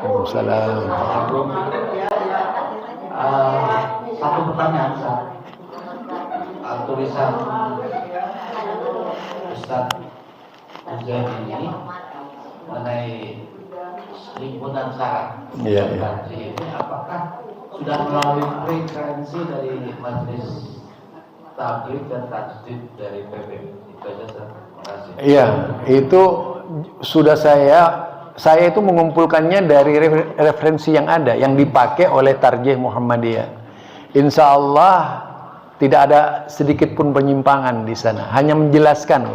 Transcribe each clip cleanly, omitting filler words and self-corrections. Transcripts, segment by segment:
Waalaikumsalam. Satu pertanyaan, tulisan Ustaz Uzair ini mengenai himpunan syarat. Iya. Ini apakah sudah melalui frekuensi dari Majelis Tabligh dan Tajdid dari PP? Itu aja, Ustaz. Terima kasih. Iya, itu sudah saya itu mengumpulkannya dari referensi yang ada, yang dipakai oleh Tarjih Muhammadiyah. Insya Allah tidak ada sedikit pun penyimpangan di sana. Hanya menjelaskan,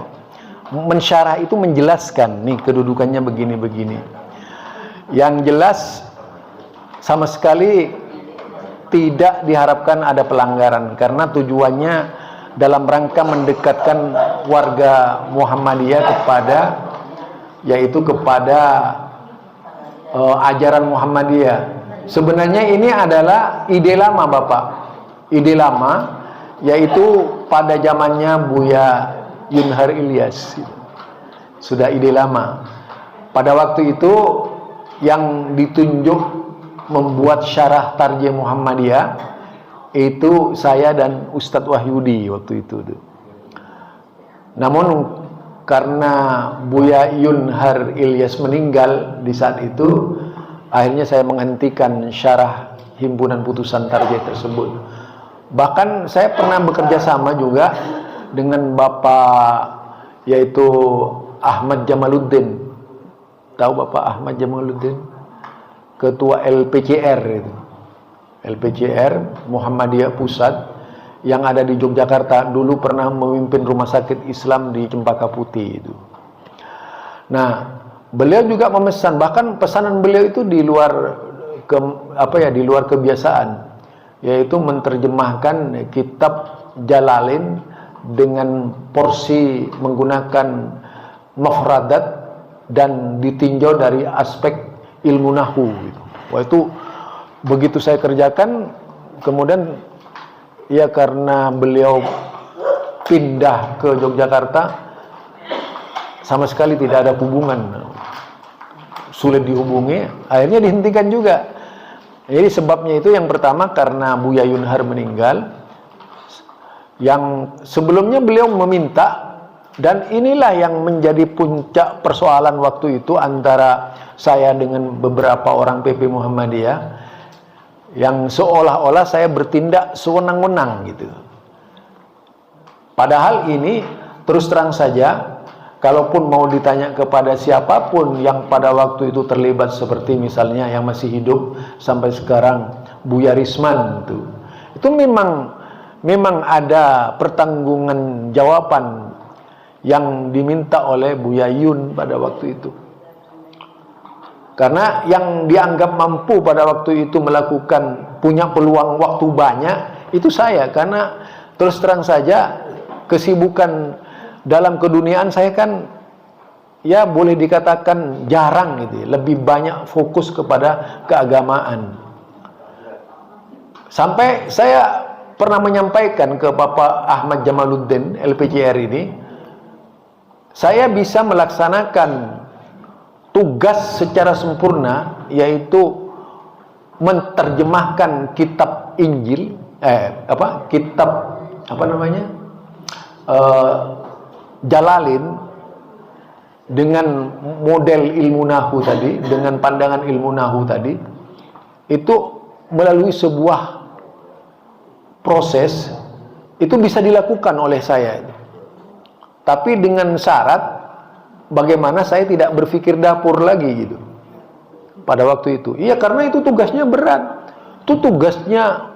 mensyarah itu menjelaskan, nih kedudukannya begini-begini. Yang jelas sama sekali tidak diharapkan ada pelanggaran, karena tujuannya dalam rangka mendekatkan warga Muhammadiyah kepada ajaran Muhammadiyah. Sebenarnya ini adalah ide lama, Bapak. Ide lama, yaitu pada zamannya Buya Yunhar Ilyas. Sudah ide lama. Pada waktu itu yang ditunjuk membuat syarah Tarjih Muhammadiyah itu saya dan Ustadz Wahyudi waktu itu. Namun karena Buya Yunhar Ilyas meninggal di saat itu, akhirnya saya menghentikan syarah himpunan putusan Tarjih tersebut. Bahkan saya pernah bekerja sama juga dengan Bapak yaitu Ahmad Jamaluddin. Tahu Bapak Ahmad Jamaluddin? Ketua LPCR itu. LPCR Muhammadiyah Pusat yang ada di Yogyakarta, dulu pernah memimpin rumah sakit Islam di Cempaka Putih itu. Nah, beliau juga memesan, bahkan pesanan beliau itu di luar di luar kebiasaan, yaitu menerjemahkan kitab Jalalain dengan porsi menggunakan mufradat dan ditinjau dari aspek ilmu nahwu gitu. Wah, itu begitu saya kerjakan, kemudian ya karena beliau pindah ke Yogyakarta, sama sekali tidak ada hubungan, sulit dihubungi, akhirnya dihentikan juga. Jadi sebabnya itu yang pertama karena Buya Yunhar meninggal, yang sebelumnya beliau meminta, dan inilah yang menjadi puncak persoalan waktu itu antara saya dengan beberapa orang PP Muhammadiyah, yang seolah-olah saya bertindak sewenang-wenang gitu. Padahal ini terus terang saja, kalaupun mau ditanya kepada siapapun yang pada waktu itu terlibat, seperti misalnya yang masih hidup sampai sekarang, Buya Risman itu memang ada pertanggungan jawaban yang diminta oleh Buya Yun pada waktu itu. Karena yang dianggap mampu pada waktu itu melakukan, punya peluang waktu banyak, itu saya. Karena terus terang saja kesibukan dalam keduniaan saya kan ya boleh dikatakan jarang gitu, lebih banyak fokus kepada keagamaan. Sampai saya pernah menyampaikan ke Bapak Ahmad Jamaluddin LPCR ini, saya bisa melaksanakan tugas secara sempurna, yaitu menerjemahkan kitab Injil, Jalalain dengan model ilmu nahwu tadi, dengan pandangan ilmu nahwu tadi, itu melalui sebuah proses itu bisa dilakukan oleh saya. Tapi dengan syarat bagaimana saya tidak berpikir dapur lagi gitu pada waktu itu. Iya, karena itu tugasnya berat. Itu tugasnya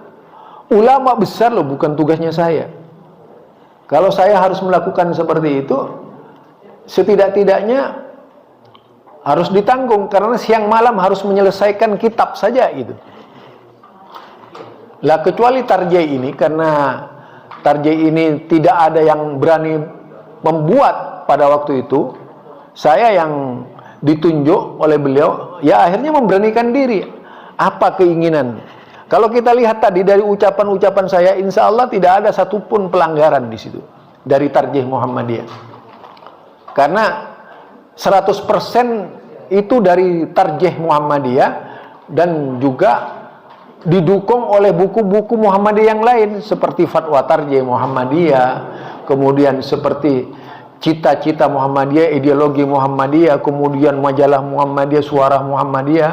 ulama besar loh, bukan tugasnya saya. Kalau saya harus melakukan seperti itu, setidak-tidaknya harus ditanggung, karena siang malam harus menyelesaikan kitab saja gitu. Lah kecuali Tarjih ini, karena Tarjih ini tidak ada yang berani membuat pada waktu itu, saya yang ditunjuk oleh beliau, ya akhirnya memberanikan diri. Apa keinginan? Kalau kita lihat tadi dari ucapan-ucapan saya, insya Allah tidak ada satupun pelanggaran di situ dari Tarjih Muhammadiyah. Karena 100% itu dari Tarjih Muhammadiyah dan juga didukung oleh buku-buku Muhammadiyah yang lain seperti Fatwa Tarjih Muhammadiyah, kemudian seperti Cita-Cita Muhammadiyah, Ideologi Muhammadiyah, kemudian Majalah Muhammadiyah, Suara Muhammadiyah,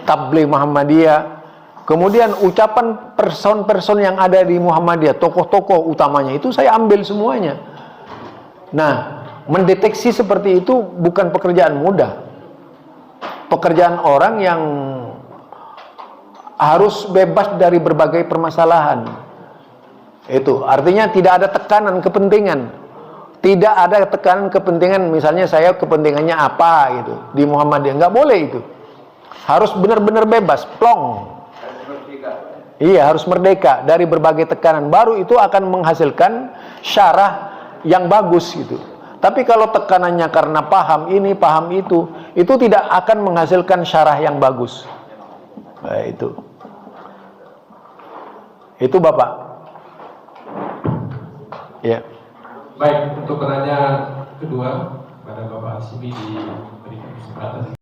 Tabligh Muhammadiyah, kemudian ucapan person-person yang ada di Muhammadiyah, tokoh-tokoh utamanya itu saya ambil semuanya. Nah, mendeteksi seperti itu bukan pekerjaan mudah, pekerjaan orang yang harus bebas dari berbagai permasalahan. Itu artinya tidak ada tekanan kepentingan. Tidak ada tekanan kepentingan, misalnya saya kepentingannya apa gitu di Muhammadiyah, nggak boleh itu. Harus benar-benar bebas, plong. Iya, harus merdeka dari berbagai tekanan. Baru itu akan menghasilkan syarah yang bagus gitu. Tapi kalau tekanannya karena paham ini, paham itu tidak akan menghasilkan syarah yang bagus. Nah, itu Bapak. Ya. Baik, untuk penanya kedua pada Bapak Hasimi diberikan kesempatan.